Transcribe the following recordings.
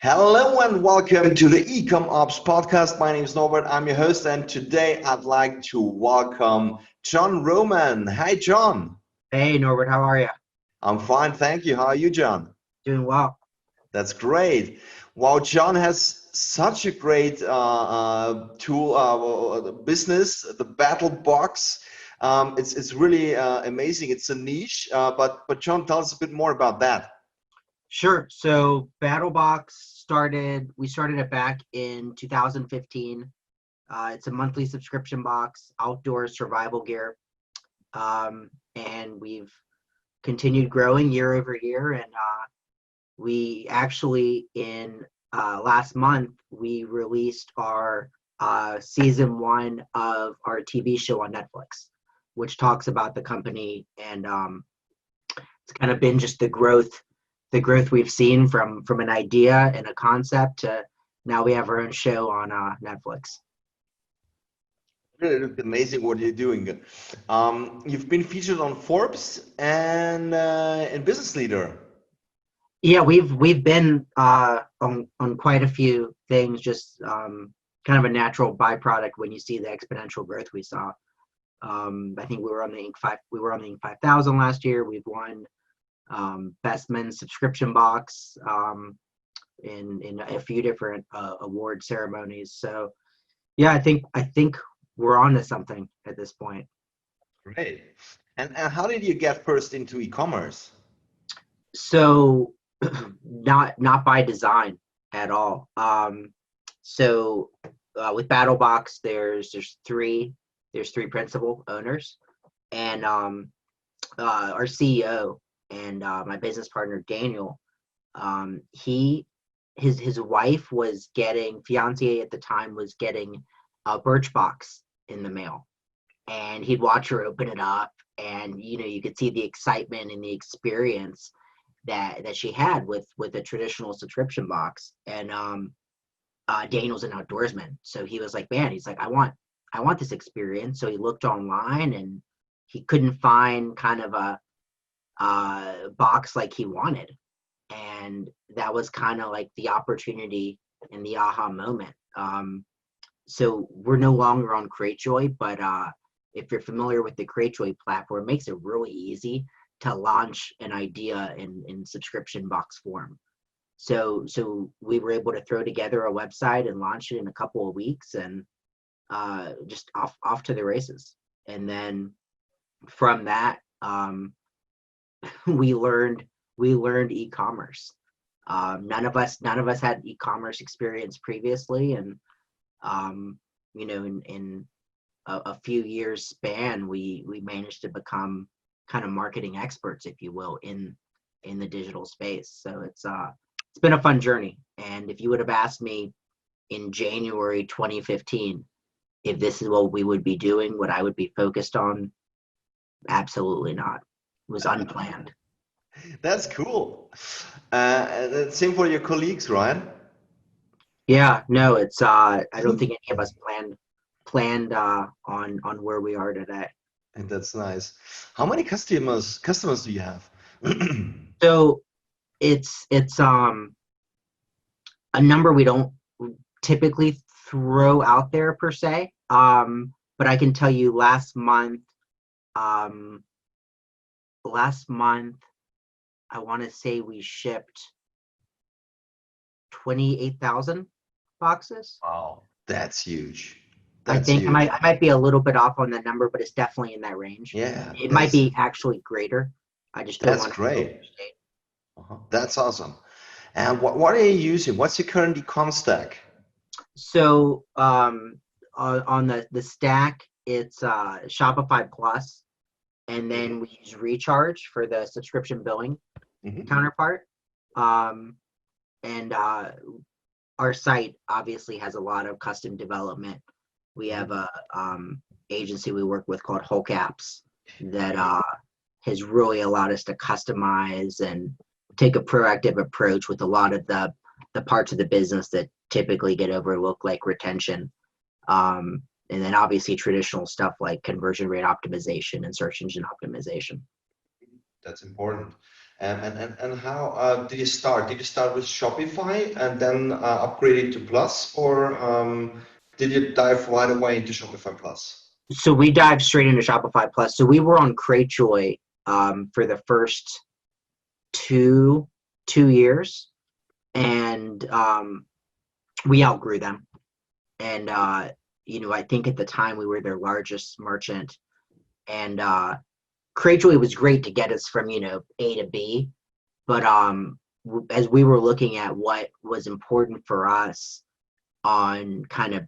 Hello and welcome to the eCom Ops podcast. My name is Norbert. I'm your host, and today I'd like to welcome John Roman. Hi, John. Hey Norbert, how are you? I'm fine, thank you. How are you, John? Doing well. That's great. Wow, John has such a great tool, business, the BattlBox. It's really amazing. It's a niche, but John, tell us a bit more about that. Sure. So BattlBox we started it back in 2015. It's a monthly subscription box, outdoor survival gear. And we've continued growing year over year. And we actually, in last month, we released our season 1 of our TV show on Netflix, which talks about the company. And it's kind of been just the growth we've seen from an idea and a concept to now we have our own show on Netflix. Really amazing what you're doing. You've been featured on Forbes and Business Leader. Yeah, we've been on quite a few things, just kind of a natural byproduct when you see the exponential growth we saw. I think we were on the Inc. 5000 last year. We've won Best Men's Subscription Box in a few different award ceremonies. So yeah, I think we're on to something at this point. Great. And how did you get first into e-commerce? So not by design at all. So with BattlBox, there's three principal owners, and our CEO and my business partner Daniel. His wife was getting, fiance at the time, was getting a Birchbox in the mail, and he'd watch her open it up, and you could see the excitement and the experience that she had with a traditional subscription box. And Daniel's an outdoorsman, so he was like, man, he's like, I want this experience. So he looked online and he couldn't find kind of a box like he wanted, and that was kind of like the opportunity and the aha moment. So we're no longer on Cratejoy, but if you're familiar with the Cratejoy platform, it makes it really easy to launch an idea in subscription box form. So we were able to throw together a website and launch it in a couple of weeks, and just off to the races. And then from that, we learned e-commerce. None of us had e-commerce experience previously, and in a few years span, we managed to become kind of marketing experts, if you will, in the digital space. So it's been a fun journey. And if you would have asked me in January 2015 if this is what we would be doing, what I would be focused on, absolutely not. It was unplanned. That's cool. Same for your colleagues, right? Yeah, no, it's I don't think any of us planned on where we are today. And that's nice. How many customers do you have? So it's a number we don't typically throw out there per se. But I can tell you last month, I want to say we shipped 28,000 boxes. Wow, that's huge. I That's think huge. I might be a little bit off on that number, but it's definitely in that range. Yeah, It might be actually greater. I just don't that's want to great. overstate. That's awesome. And what are you using? What's your current e-com stack? So on the stack, it's Shopify Plus, and then we use Recharge for the subscription billing counterpart. And our site obviously has a lot of custom development. We have a agency we work with called Hulk Apps that has really allowed us to customize and take a proactive approach with a lot of the parts of the business that typically get overlooked, like retention. And then obviously traditional stuff like conversion rate optimization and search engine optimization. That's important. And how did you start? Did you start with Shopify and then upgrade it to Plus, or did you dive right away into Shopify Plus? So we dived straight into Shopify Plus. So we were on Cratejoy for the first two years, and we outgrew them. And I think at the time we were their largest merchant, and Cratejoy was great to get us from A to B. But as we were looking at what was important for us on kind of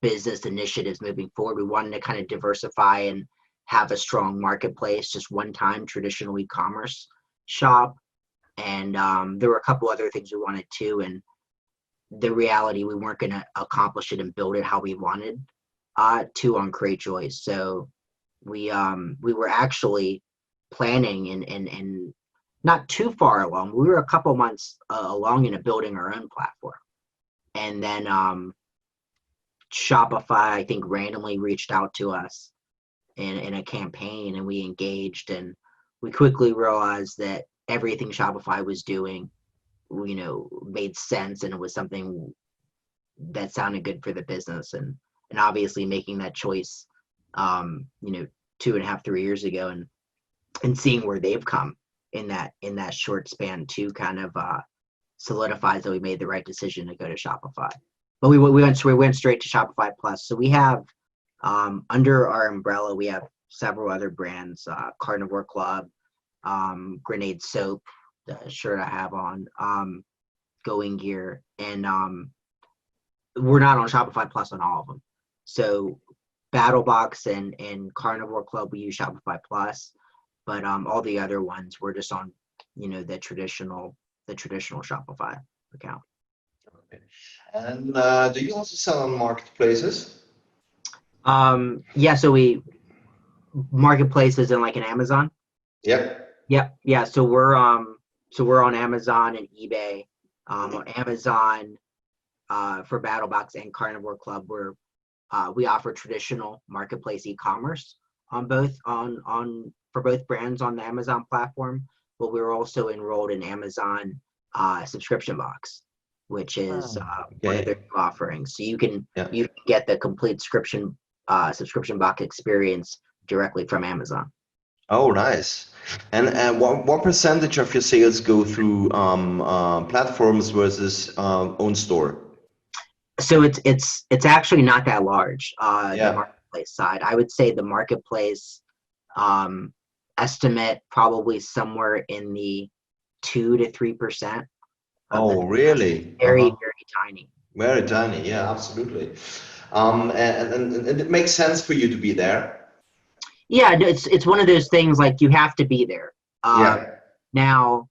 business initiatives moving forward, we wanted to kind of diversify and have a strong marketplace, just one-time traditional e-commerce shop. And there were a couple other things we wanted to, and the reality, we weren't going to accomplish it and build it how we wanted to on Cratejoy. So we were actually planning and not too far along. We were a couple months along into building our own platform. And then Shopify, I think, randomly reached out to us in a campaign, and we engaged, and we quickly realized that everything Shopify was doing, made sense, and it was something that sounded good for the business. And obviously making that choice, 2.5, 3 years ago, and seeing where they've come in that short span too, kind of solidifies that we made the right decision to go to Shopify. But we went straight to Shopify Plus. So we have under our umbrella, we have several other brands, Carnivore Club, Grenade Soap, the shirt I have on, Going Gear, and we're not on Shopify Plus on all of them. So BattlBox and Carnivore Club, we use Shopify Plus, but all the other ones we're just on, the traditional Shopify account. Okay. And do you also sell on marketplaces? Yeah. So marketplaces in like an Amazon. Yep. Yeah. So we're on Amazon and eBay. On Amazon, for BattlBox and Carnivore Club, we offer traditional marketplace e-commerce on both for both brands on the Amazon platform. But we're also enrolled in Amazon subscription box, which is one of their offerings. So you can get the complete subscription box experience directly from Amazon. Oh, nice. And what percentage of your sales go through platforms versus own store? So it's actually not that large. The marketplace side, I would say the marketplace estimate probably somewhere in the 2 to 3%. Oh, really? Very tiny. Very tiny. Yeah, absolutely. And it makes sense for you to be there. Yeah, it's one of those things, like, you have to be there. Now,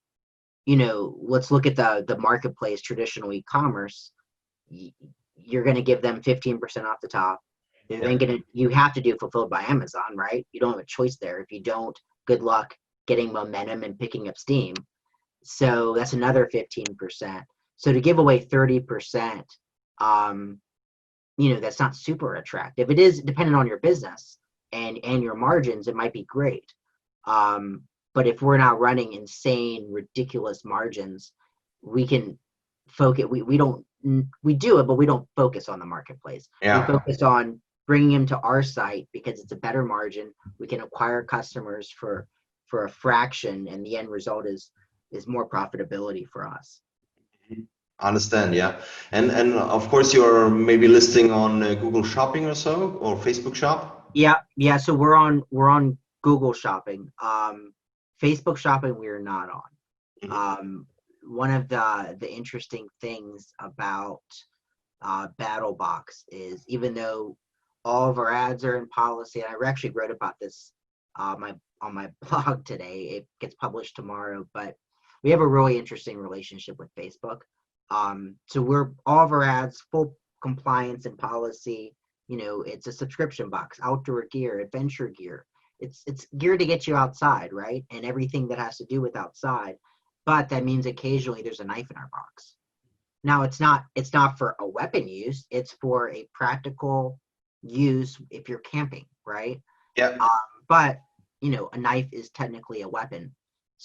let's look at the marketplace, traditional e-commerce. You're going to give them 15% off the top. You have to do fulfilled by Amazon, right? You don't have a choice there. If you don't, good luck getting momentum and picking up steam. So that's another 15%. So to give away 30%, that's not super attractive. It is dependent on your business and your margins. It might be great. But if we're not running insane, ridiculous margins, we can focus. We do it, but we don't focus on the marketplace. We focus on bringing them to our site because it's a better margin. We can acquire customers for a fraction, and the end result is more profitability for us. I understand, yeah. And of course you're maybe listing on Google Shopping or so, or Facebook Shop? Yeah. So we're on Google Shopping. Facebook Shopping we are not on. One of the interesting things about BattlBox is, even though all of our ads are in policy, and I actually wrote about this on my blog today. It gets published tomorrow, but we have a really interesting relationship with Facebook. So we're all of our ads, full compliance and policy. It's a subscription box, outdoor gear, adventure gear. It's gear to get you outside, right? And everything that has to do with outside. But that means occasionally there's a knife in our box. Now it's not for a weapon use. It's for a practical use if you're camping, right? Yeah. But a knife is technically a weapon.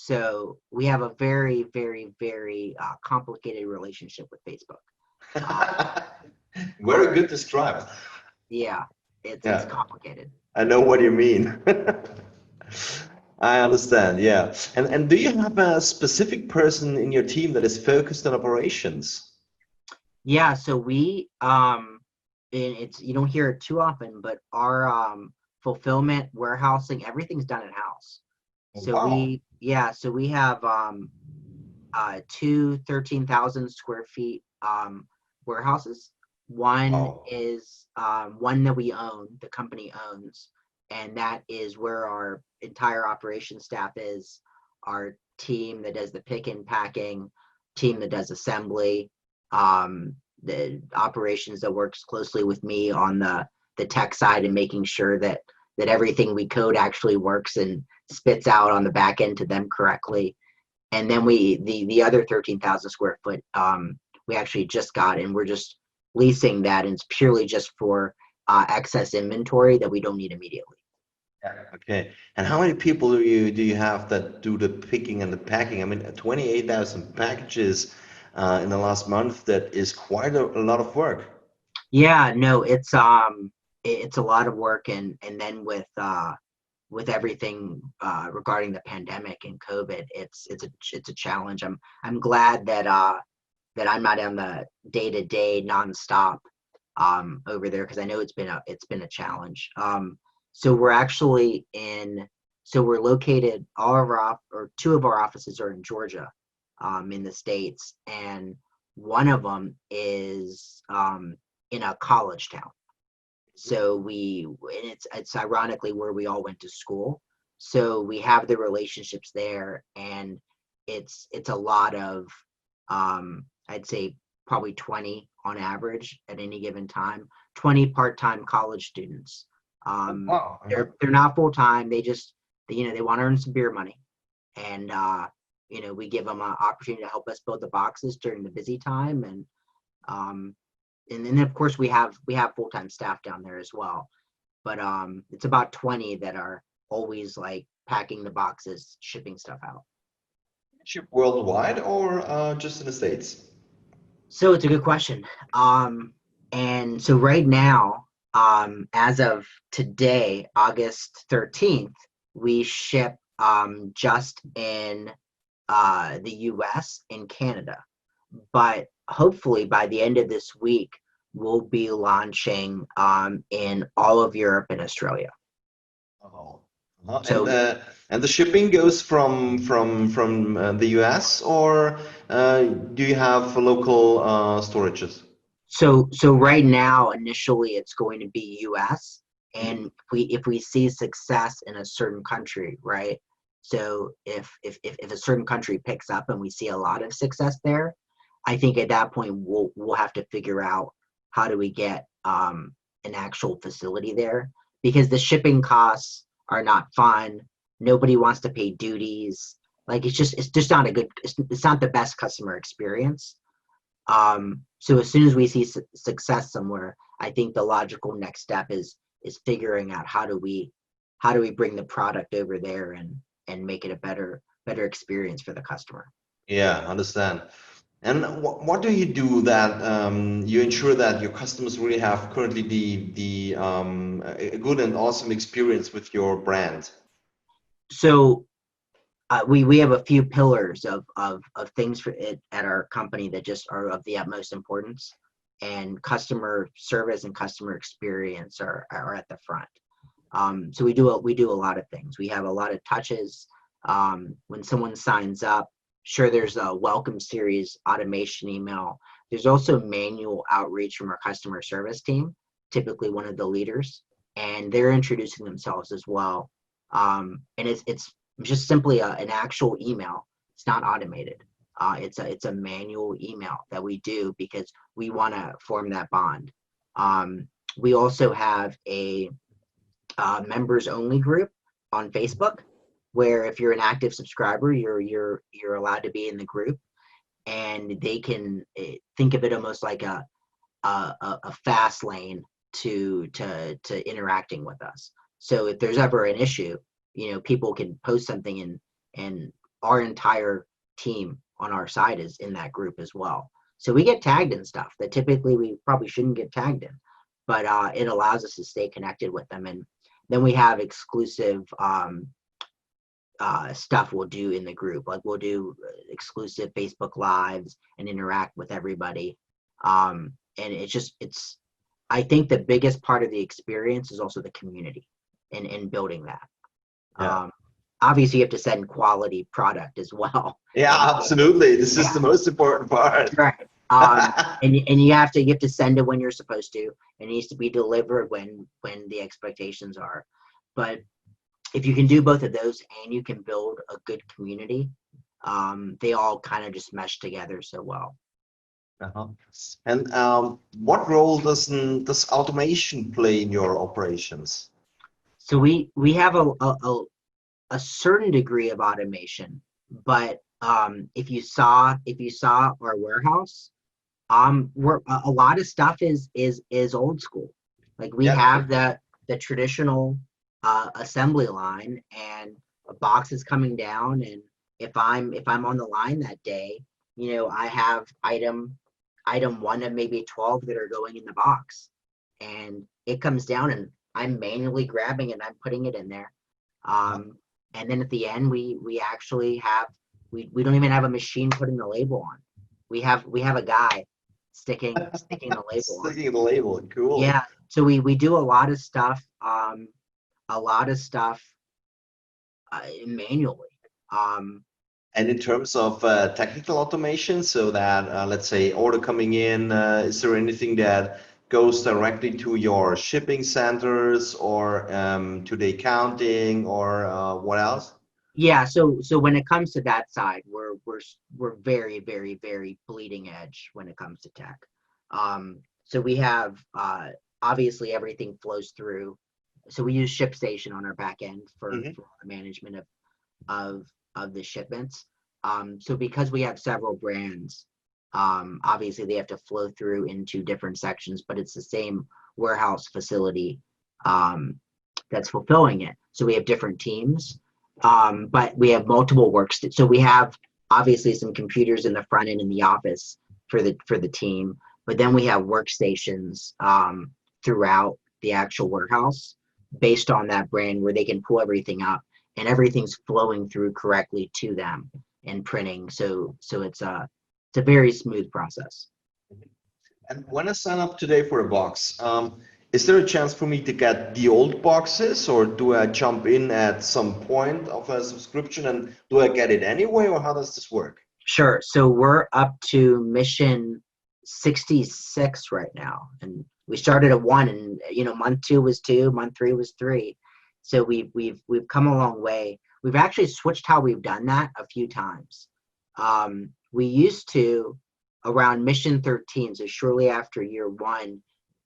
So we have a very, very, very complicated relationship with Facebook. Very good described. Yeah, it's Yeah, complicated. I know what you mean. I understand, yeah. And do you have a specific person in your team that is focused on operations? Yeah, so we and it's you don't hear it too often, but our fulfillment, warehousing, everything's done in house. So Wow. we have two 13,000 square feet warehouses. One Wow. is one that we own, the company owns, and that is where our entire operation staff is. Our team that does the pick and packing, team that does assembly, the operations that works closely with me on the tech side and making sure that everything we code actually works and spits out on the back end to them correctly. And then the other 13,000 square foot we actually just got, and we're just leasing that, and it's purely just for excess inventory that we don't need immediately. Yeah. Okay. And how many people do you have that do the picking and the packing? I mean, 28,000 packages in the last month. That is quite a lot of work. Yeah, no, it's a lot of work, and then with everything regarding the pandemic and COVID, it's a challenge. I'm glad that I'm not on the day-to-day nonstop over there, because I know it's been a challenge. So we're actually so we're located, or two of our offices are in Georgia, in the States, and one of them is in a college town. So and it's ironically where we all went to school. So we have the relationships there, and it's a lot of I'd say probably 20 on average at any given time, 20 part-time college students. Oh, Um, wow. they're not full-time. They want to earn some beer money, and we give them an opportunity to help us build the boxes during the busy time, um, and then of course we have full-time staff down there as well. But it's about 20 that are always like packing the boxes, shipping stuff out. Ship worldwide or just in the States? So it's a good question. And so right now, as of today, August 13th, we ship just in the US and Canada. But hopefully by the end of this week, we'll be launching in all of Europe and Australia. Oh. So And the shipping goes from the US, or do you have local storages? so right now, initially, it's going to be US, Mhm. and if we see success in a certain country, right? So if a certain country picks up and we see a lot of success there, I think at that point we'll have to figure out how do we get an actual facility there, because the shipping costs are not fun. Nobody wants to pay duties. Like it's just not it's not the best customer experience. So as soon as we see success somewhere, I think the logical next step is figuring out how do we bring the product over there and make it a better experience for the customer. Yeah, understand. And what do you do that you ensure that your customers really have currently a good and awesome experience with your brand? So we have a few pillars of things for it at our company that just are of the utmost importance, and customer service and customer experience are at the front. So we do a lot of things. We have a lot of touches. When someone signs up, sure, there's a welcome series automation email. There's also manual outreach from our customer service team, typically one of the leaders, and they're introducing themselves as well. And it's just simply an actual email. It's not automated. It's a manual email that we do because we want to form that bond. We also have a members only group on Facebook, where if you're an active subscriber, you're allowed to be in the group, and they can think of it almost like a fast lane to interacting with us. So if there's ever an issue, people can post something, and our entire team on our side is in that group as well. So we get tagged in stuff that typically we probably shouldn't get tagged in, but it allows us to stay connected with them. And then we have exclusive stuff we'll do in the group. Like we'll do exclusive Facebook Lives and interact with everybody. And I think the biggest part of the experience is also the community and building that. Yeah. Obviously, you have to send quality product as well. Yeah, absolutely. This is the most important part. Right. And you have to send it when you're supposed to. It needs to be delivered when the expectations are. But if you can do both of those and you can build a good community, they all kind of just mesh together so well. Uh-huh. And what role does automation play in your operations? So we have a certain degree of automation, but if you saw our warehouse, we're a lot of stuff is old school. Like we have the traditional assembly line, and a box is coming down, and if I'm on the line that day, I have item 1 of maybe 12 that are going in the box, and it comes down and I'm manually grabbing it and I'm putting it in there. And then at the end we actually have we don't even have a machine putting the label on. We have a guy sticking the label on. Sticking the label, cool. Yeah. So we do a lot of stuff manually. And in terms of technical automation, so that let's say order coming in, is there anything that goes directly to your shipping centers or to the accounting or what else? Yeah, so when it comes to that side, we're very, very, very bleeding edge when it comes to tech. So we have obviously everything flows through. So we use ShipStation on our back end for the management of the shipments. So because we have several brands, obviously they have to flow through into different sections, but it's the same warehouse facility that's fulfilling it. So we have different teams. But we have multiple so we have obviously some computers in the front end in the office for the team, but then we have workstations throughout the actual warehouse based on that brand where they can pull everything up and everything's flowing through correctly to them and printing. So it's a very smooth process. And when I sign up today for a box, is there a chance for me to get the old boxes, or do I jump in at some point of a subscription and do I get it anyway, or how does this work? Sure. So we're up to mission 66 right now, and we started at 1, and month 2 was 2, month 3 was 3. So we've come a long way. We've actually switched how we've done that a few times. We used to, around mission 13, so shortly after year 1,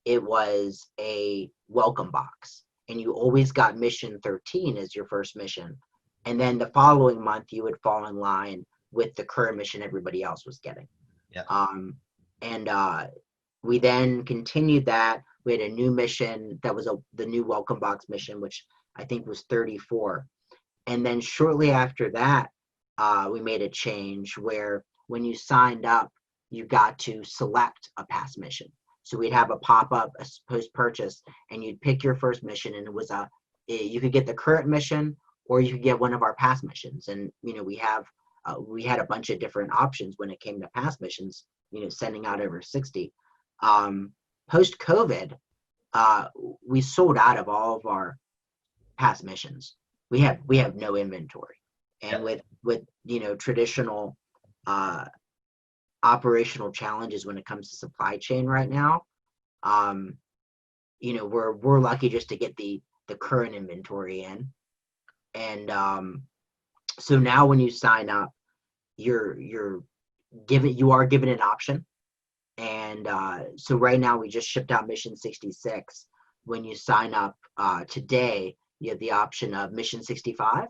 it was a welcome box, and you always got mission 13 as your first mission, and then the following month you would fall in line with the current mission everybody else was getting. We then continued that. We had a new mission that was the new welcome box mission, which I think was 34, and then shortly after that we made a change where when you signed up you got to select a past mission. So we'd have a pop-up post-purchase, and you'd pick your first mission, and it was you could get the current mission, or you could get one of our past missions. And we had a bunch of different options when it came to past missions. Sending out over 60. Post-COVID, we sold out of all of our past missions. We have no inventory, and with traditional operational challenges when it comes to supply chain right now, we're lucky just to get the current inventory in. And so now when you sign up, you are given an option. And so right now we just shipped out mission 66. When you sign up today, you have the option of mission 65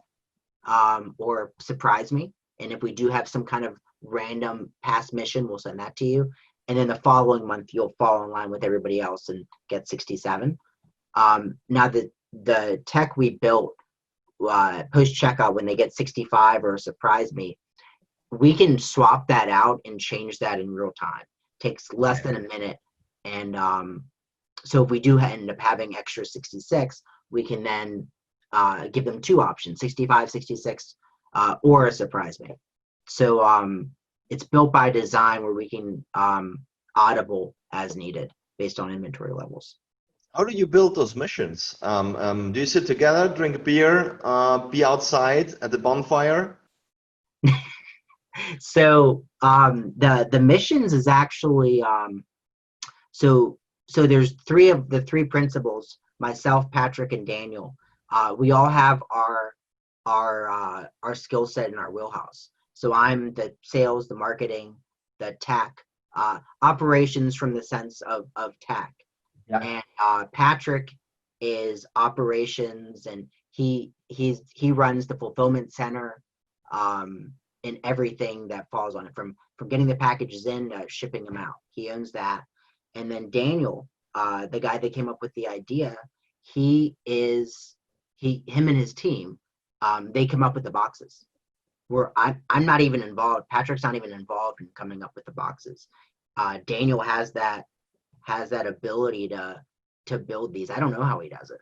or surprise me. And if we do have some kind of random past mission, we'll send that to you, and then the following month you'll fall in line with everybody else and get 67. Now the tech we built post checkout when they get 65 or surprise me, we can swap that out and change that in real time. Takes less than a minute. And so if we do end up having extra 66, we can then give them two options, 65, 66, or a surprise me. So it's built by design where we can audible as needed based on inventory levels. How do you build those missions? Do you sit together, drink a beer, be outside at the bonfire? So the missions is actually so there's three principals, myself, Patrick, and Daniel. We all have our skill set in our wheelhouse. So I'm the sales, the marketing, the tech, operations from the sense of tech. Yeah. And Patrick is operations, and he runs the fulfillment center, and everything that falls on it, from getting the packages in to shipping them out. He owns that. And then Daniel, the guy that came up with the idea, him and his team, they come up with the boxes. Where I'm not even involved. Patrick's not even involved in coming up with the boxes. Daniel has that ability to build these. I don't know how he does it,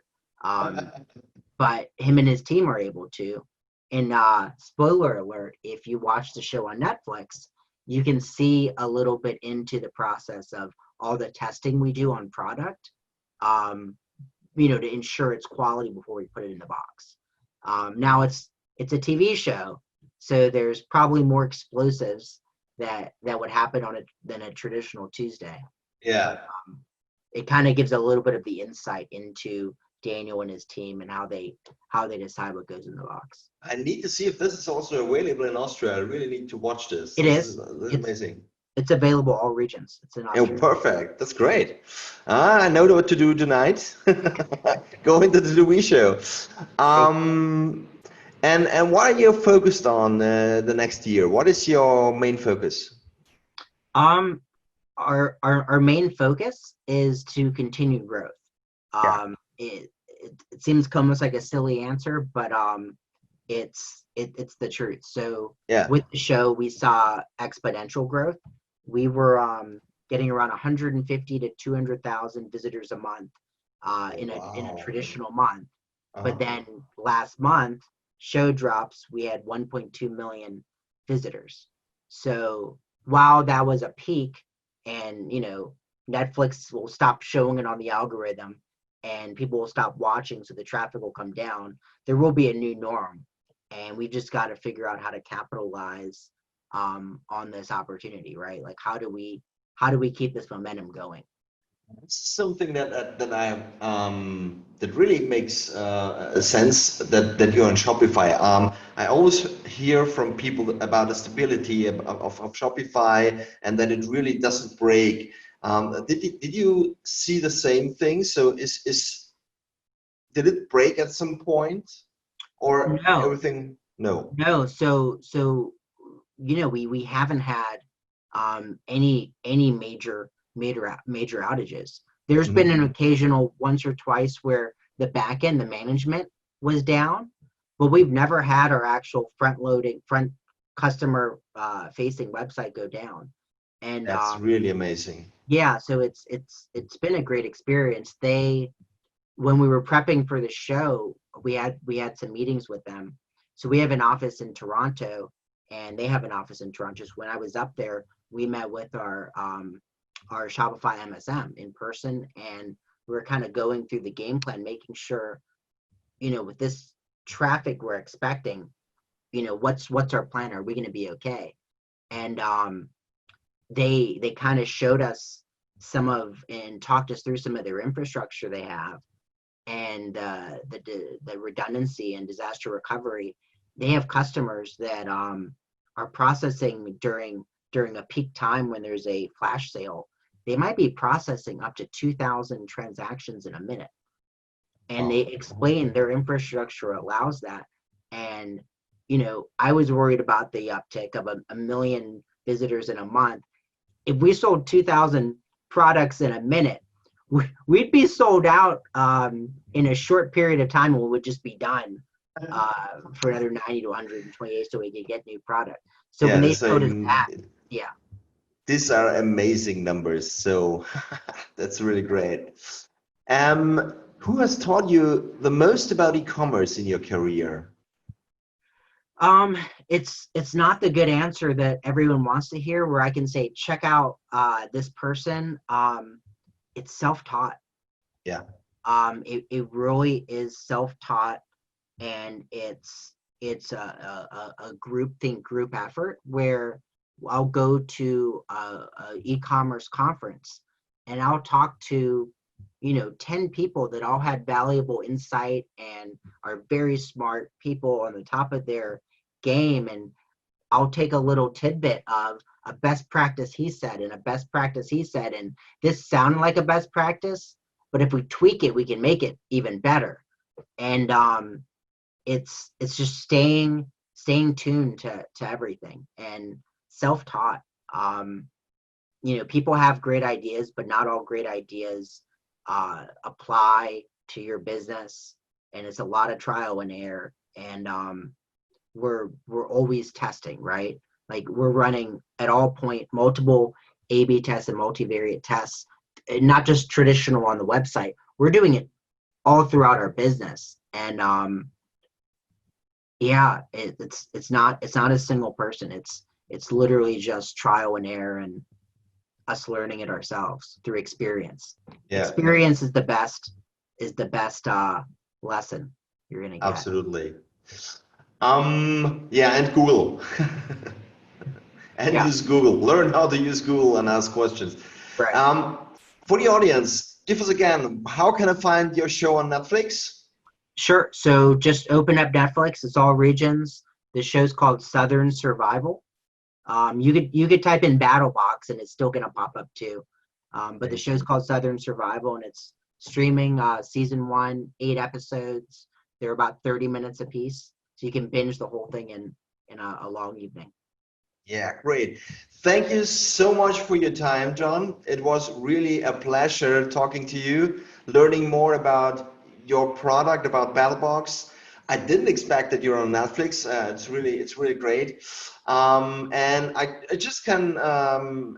but him and his team are able to. And spoiler alert, if you watch the show on Netflix, you can see a little bit into the process of all the testing we do on product, to ensure its quality before we put it in the box. Now it's a TV show, so there's probably more explosives that would happen than a traditional Tuesday. Yeah. But, it kind of gives a little bit of the insight into Daniel and his team and how they decide what goes in the box. I need to see if this is also available in Austria. I really need to watch this. This is amazing. It's available all regions. It's in Austria. Oh, perfect. That's great. I know what to do tonight. Go into the Louis show. And what are you focused on the next year? What is your main focus? Our main focus is to continue growth. It seems almost like a silly answer, but it's the truth. So with the show, we saw exponential growth. We were getting around 150 to 200,000 visitors a month in a traditional month. But then last month, show drops, we had 1.2 million visitors. So while that was a peak, and Netflix will stop showing it on the algorithm and people will stop watching, so the traffic will come down, there will be a new norm, and we just got to figure out how to capitalize on this opportunity, right? Like how do we keep this momentum going? Something that really makes sense that you're on Shopify. I always hear from people about the stability of Shopify and that it really doesn't break. Did you see the same thing? So did it break at some point, or no. everything? No. So we haven't had any major outages. There's been an occasional once or twice where the back end, the management was down, but we've never had our actual front customer facing website go down. And that's really amazing. Yeah, so it's been a great experience. When we were prepping for the show, we had some meetings with them. So we have an office in Toronto, and they have an office in Toronto. Just when I was up there, we met with our Shopify MSM in person, and we were kind of going through the game plan, making sure, with this traffic we're expecting, what's our plan? Are we going to be okay? And they kind of showed us and talked us through some of their infrastructure they have, and the redundancy and disaster recovery. They have customers that are processing during a peak time when there's a flash sale. They might be processing up to 2,000 transactions in a minute. And they explain their infrastructure allows that. And, I was worried about the uptick of a million visitors in a month. If we sold 2,000 products in a minute, we'd be sold out in a short period of time, and we would just be done for another 90 to 120 days so we could get new product. So Yeah, when the they showed us same. that, yeah. These are amazing numbers. So that's really great. Who has taught you the most about e-commerce in your career? It's not the good answer that everyone wants to hear, where I can say, check out this person. It's self-taught. Yeah. It really is self-taught, and it's a group think, group effort, where I'll go to a e-commerce conference and I'll talk to 10 people that all had valuable insight and are very smart people on the top of their game, and I'll take a little tidbit of a best practice he said and a best practice he said, and this sounded like a best practice, but if we tweak it, we can make it even better. And it's just staying tuned to everything and self-taught. People have great ideas, but not all great ideas apply to your business, and it's a lot of trial and error. And we're always testing, right? Like, we're running at all point multiple A/B tests and multivariate tests, and not just traditional on the website. We're doing it all throughout our business. And yeah, it's not a single person. It's literally just trial and error and us learning it ourselves through experience. Yeah, Experience is the best lesson you're gonna get. absolutely. Yeah, and Google. And Yeah, use Google. Learn how to use Google and ask questions. right. Um, for the audience, give us again, how can I find your show on Netflix? Sure. So just open up Netflix. It's all regions. The show's called Southern Survival. You could type in BattlBox and it's still gonna pop up too. But the Thank show's you. called Southern Survival, and it's streaming season 1, 8 episodes. They're about 30 minutes apiece, so you can binge the whole thing in a long evening. Yeah, great. Thank you so much for your time, John. It was really a pleasure talking to you, learning more about your product, about BattlBox. I didn't expect that you're on Netflix. It's really great. And I just can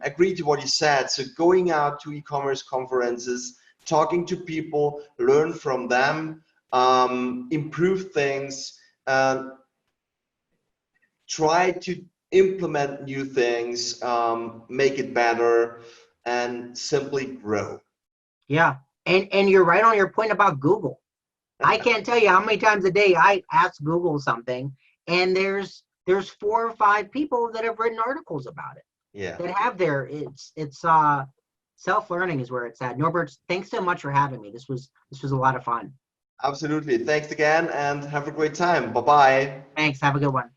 agree to what you said. So going out to e-commerce conferences, talking to people, learn from them, improve things, try to implement new things, make it better, and simply grow. Yeah, and you're right on your point about Google. I can't tell you how many times a day I ask Google something, and there's 4 or 5 people that have written articles about it, Yeah, that have their it's self-learning is where it's at. Norbert, thanks so much for having me. This was a lot of fun. absolutely. Thanks again and have a great time. Bye bye. Thanks. Have a good one.